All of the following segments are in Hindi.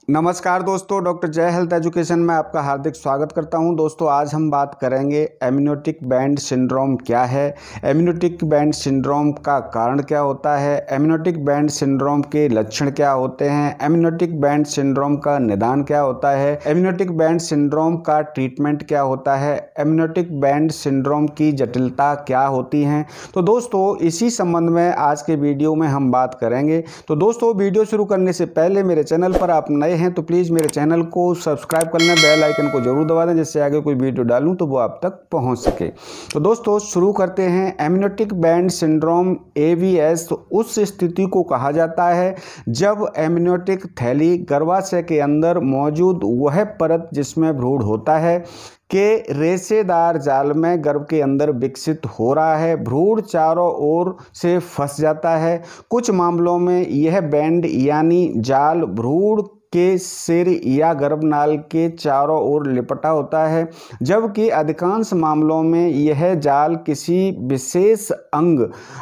नमस्कार दोस्तों, डॉक्टर जय हेल्थ एजुकेशन में आपका हार्दिक स्वागत करता हूं। दोस्तों, आज हम बात करेंगे एमनियोटिक बैंड सिंड्रोम क्या है, एमनियोटिक बैंड सिंड्रोम का कारण क्या होता है, एमनियोटिक बैंड सिंड्रोम के लक्षण क्या होते हैं, एमनियोटिक बैंड सिंड्रोम का निदान क्या होता है, एमनियोटिक बैंड सिंड्रोम का ट्रीटमेंट क्या होता है, एमनियोटिक बैंड सिंड्रोम की जटिलता क्या होती हैं। तो दोस्तों, इसी संबंध में आज के वीडियो में हम बात करेंगे। तो दोस्तों, वीडियो शुरू करने से पहले मेरे चैनल पर आप नए हैं तो प्लीज़ मेरे चैनल को सब्सक्राइब कर लें, बेल आइकन को जरूर दबा दें, जिससे आगे कोई वीडियो डालूं तो वो आप तक पहुंच सके। तो दोस्तों, शुरू करते हैं। एमनियोटिक बैंड सिंड्रोम ABS उस स्थिति को कहा जाता है जब एमनियोटिक थैली गर्भाशय के अंदर मौजूद वह परत जिसमें भ्रूण होता है के रेशेदार जाल में गर्भ के अंदर विकसित हो रहा है। भ्रूण चारों ओर से फंस जाता है। कुछ मामलों में यह बैंड यानी जाल भ्रूण के सिर या गर्भनाल के चारों ओर लिपटा होता है, जबकि अधिकांश मामलों में यह जाल किसी विशेष अंग,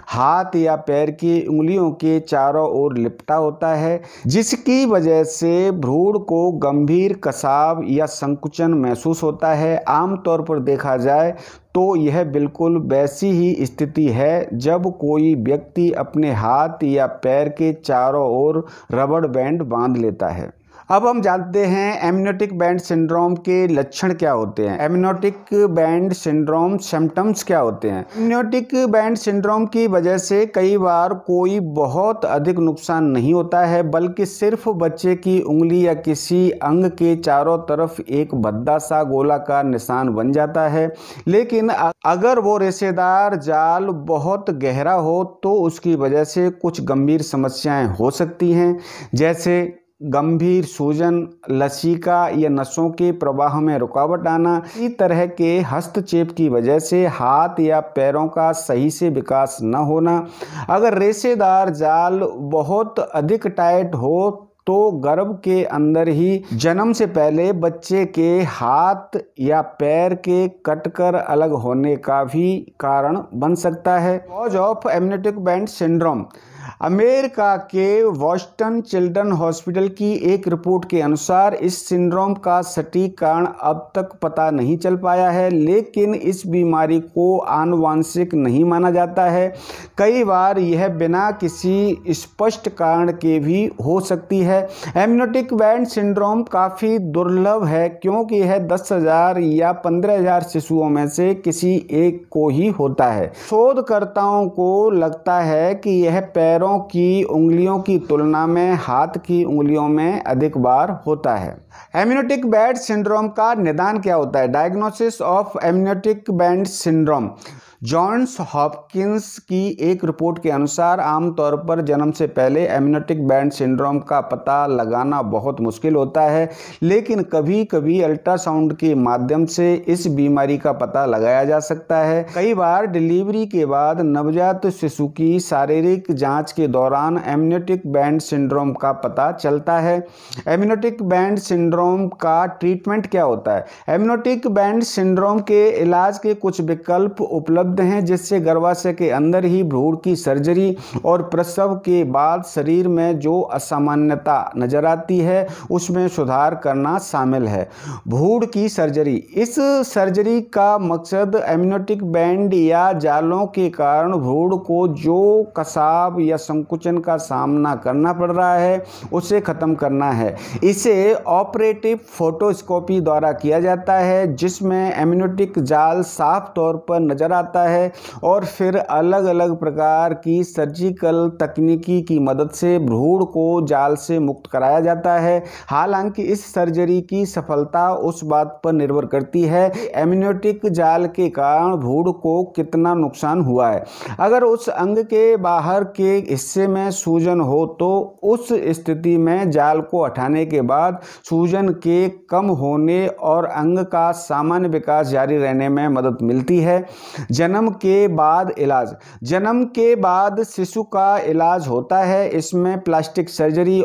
हाथ या पैर की उंगलियों के चारों ओर लिपटा होता है, जिसकी वजह से भ्रूण को गंभीर कसाव या संकुचन महसूस होता है। आमतौर पर देखा जाए तो यह बिल्कुल वैसी ही स्थिति है जब कोई व्यक्ति अपने हाथ या पैर के चारों ओर रबड़ बैंड बांध लेता है। अब हम जानते हैं एमनियोटिक बैंड सिंड्रोम के लक्षण क्या होते हैं, एमनियोटिक बैंड सिंड्रोम सिम्टम्स क्या होते हैं। एमनियोटिक बैंड सिंड्रोम की वजह से कई बार कोई बहुत अधिक नुकसान नहीं होता है, बल्कि सिर्फ बच्चे की उंगली या किसी अंग के चारों तरफ एक भद्दा सा गोलाकार निशान बन जाता है। लेकिन अगर वो रेशेदार जाल बहुत गहरा हो तो उसकी वजह से कुछ गंभीर समस्याएं हो सकती हैं, जैसे गंभीर सूजन, लसीका या नसों के प्रवाह में रुकावट आना। इसी तरह के हस्तक्षेप की वजह से हाथ या पैरों का सही से विकास न होना। अगर रेशेदार जाल बहुत अधिक टाइट हो तो गर्भ के अंदर ही जन्म से पहले बच्चे के हाथ या पैर के कटकर अलग होने का भी कारण बन सकता है। Cause of amniotic band syndrome. America के बोस्टन चिल्ड्रन हॉस्पिटल की एक रिपोर्ट के अनुसार इस सिंड्रोम का सटीक कारण अब तक पता नहीं चल पाया है, लेकिन इस बीमारी को आनुवंशिक नहीं माना जाता है। कई बार यह बिना किसी स्पष्ट कारण के भी हो सकती है। एमनियोटिक बैंड सिंड्रोम काफ़ी दुर्लभ है क्योंकि यह 10,000 या 15,000 शिशुओं में से किसी एक को ही होता है। शोधकर्ताओं को लगता है कि यह पैरों की उंगलियों की तुलना में हाथ की उंगलियों में अधिक बार होता है। एमनियोटिक बैंड सिंड्रोम का निदान क्या होता है, diagnosis of amniotic band syndrome. Johns Hopkins की एक रिपोर्ट के अनुसार आमतौर पर जन्म से पहले एमनियोटिक बैंड सिंड्रोम का पता लगाना बहुत मुश्किल होता है, लेकिन कभी कभी अल्ट्रासाउंड के माध्यम से इस बीमारी का पता लगाया जा सकता है। कई बार डिलीवरी के बाद नवजात शिशु की शारीरिक जांच के दौरान एमनियोटिक बैंड सिंड्रोम का पता चलता है। एमनियोटिक बैंड सिंड्रोम का ट्रीटमेंट क्या होता है। एमनियोटिक बैंड सिंड्रोम के इलाज के कुछ विकल्प उपलब्ध हैं, जिससे गर्भाशय के अंदर ही भ्रूण की सर्जरी और प्रसव के बाद शरीर में जो असामान्यता नजर आती है उसमें सुधार करना शामिल है। भ्रूण की सर्जरी। इस सर्जरी का मकसद एमनियोटिक बैंड या जालों के कारण भ्रूण को जो कसाव या संकुचन का सामना करना पड़ रहा है उसे खत्म करना है। इसे ऑपरेटिव फोटोस्कोपी द्वारा किया जाता है, जिसमें एमनियोटिक जाल साफ तौर पर नजर आता है और फिर अलग अलग प्रकार की सर्जिकल तकनीकी की मदद से भ्रूण को जाल से मुक्त कराया जाता है। हालांकि इस सर्जरी की सफलता उस बात पर निर्भर करती है कि एमनियोटिक जाल के कारण भ्रूण को कितना नुकसान हुआ है। अगर उस अंग के बाहर के हिस्से में सूजन हो तो उस स्थिति में जाल को हटाने के बाद सूजन के कम होने और अंग का सामान्य विकास जारी रहने में मदद मिलती है। जन्म के बाद इलाज। जन्म के बाद शिशु का इलाज होता है। इसमें प्लास्टिक सर्जरी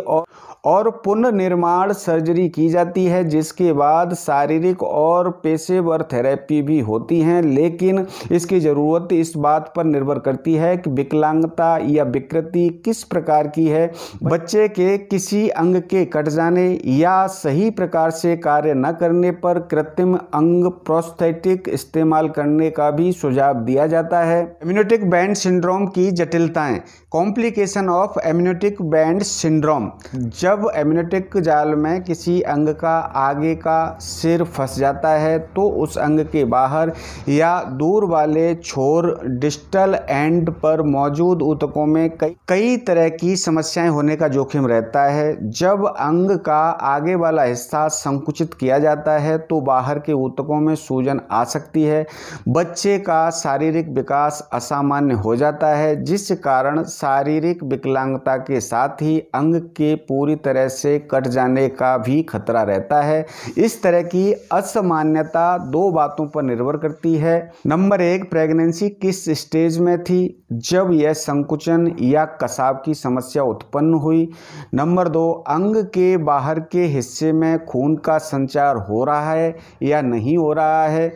और पुनर्निर्माण सर्जरी की जाती है, जिसके बाद शारीरिक और पेशेवर थेरेपी भी होती हैं। लेकिन इसकी ज़रूरत इस बात पर निर्भर करती है कि विकलांगता या विकृति किस प्रकार की है। बच्चे के किसी अंग के कट जाने या सही प्रकार से कार्य न करने पर कृत्रिम अंग प्रोस्थेटिक इस्तेमाल करने का भी सुझाव दिया जाता है। एमनियोटिक बैंड सिंड्रोम की जटिलताएं। Complication of amniotic band syndrome. जब एमनियोटिक जाल में किसी अंग का आगे का सिर फंस जाता है तो उस अंग के बाहर या दूर वाले छोर डिस्टल एंड पर मौजूद ऊतकों में कई तरह की समस्याएं होने का जोखिम रहता है। जब अंग का आगे वाला हिस्सा संकुचित किया जाता है तो बाहर के ऊतकों में सूजन आ सकती है। बच्चे का शारीरिक विकास असामान्य हो जाता है, जिस कारण शारीरिक विकलांगता के साथ ही अंग के पूरी तरह से कट जाने का भी खतरा रहता है। इस तरह की असामान्यता दो बातों पर निर्भर करती है। नंबर 1, प्रेगनेंसी किस स्टेज में थी जब यह संकुचन या कसाव की समस्या उत्पन्न हुई। नंबर 2, अंग के बाहर के हिस्से में खून का संचार हो रहा है या नहीं हो रहा है।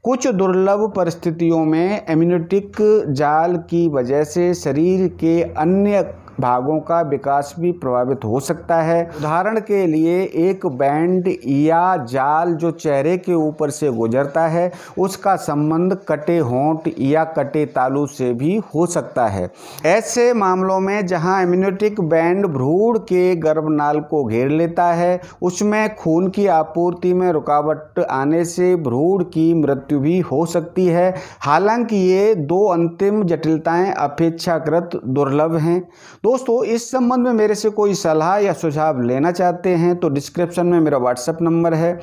कुछ दुर्लभ परिस्थितियों में एमनियोटिक जाल की वजह से शरीर के अन्य भागों का विकास भी प्रभावित हो सकता है। उदाहरण के लिए एक बैंड या जाल जो चेहरे के ऊपर से गुजरता है, उसका संबंध कटे होंठ या कटे तालू से भी हो सकता है। ऐसे मामलों में जहां एमनियोटिक बैंड भ्रूण के गर्भनाल को घेर लेता है, उसमें खून की आपूर्ति में रुकावट आने से भ्रूण की मृत्यु भी हो सकती है। हालांकि ये दो अंतिम जटिलताएं अपेक्षाकृत दुर्लभ हैं। दोस्तों, इस संबंध में मेरे से कोई सलाह या सुझाव लेना चाहते हैं तो डिस्क्रिप्शन में मेरा व्हाट्सएप नंबर है,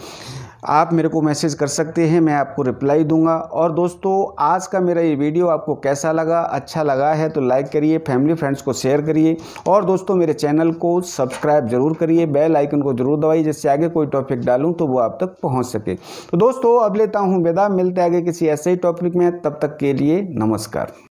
आप मेरे को मैसेज कर सकते हैं, मैं आपको रिप्लाई दूंगा। और दोस्तों, आज का मेरा ये वीडियो आपको कैसा लगा? अच्छा लगा है तो लाइक करिए, फैमिली फ्रेंड्स को शेयर करिए और दोस्तों मेरे चैनल को सब्सक्राइब जरूर करिए, बेल आइकन को जरूर दबाइए, जिससे आगे कोई टॉपिक डालूं तो वो आप तक पहुंच सके। तो दोस्तों, अब लेता हूं विदा, मिलते आगे किसी ऐसे ही टॉपिक में, तब तक के लिए नमस्कार।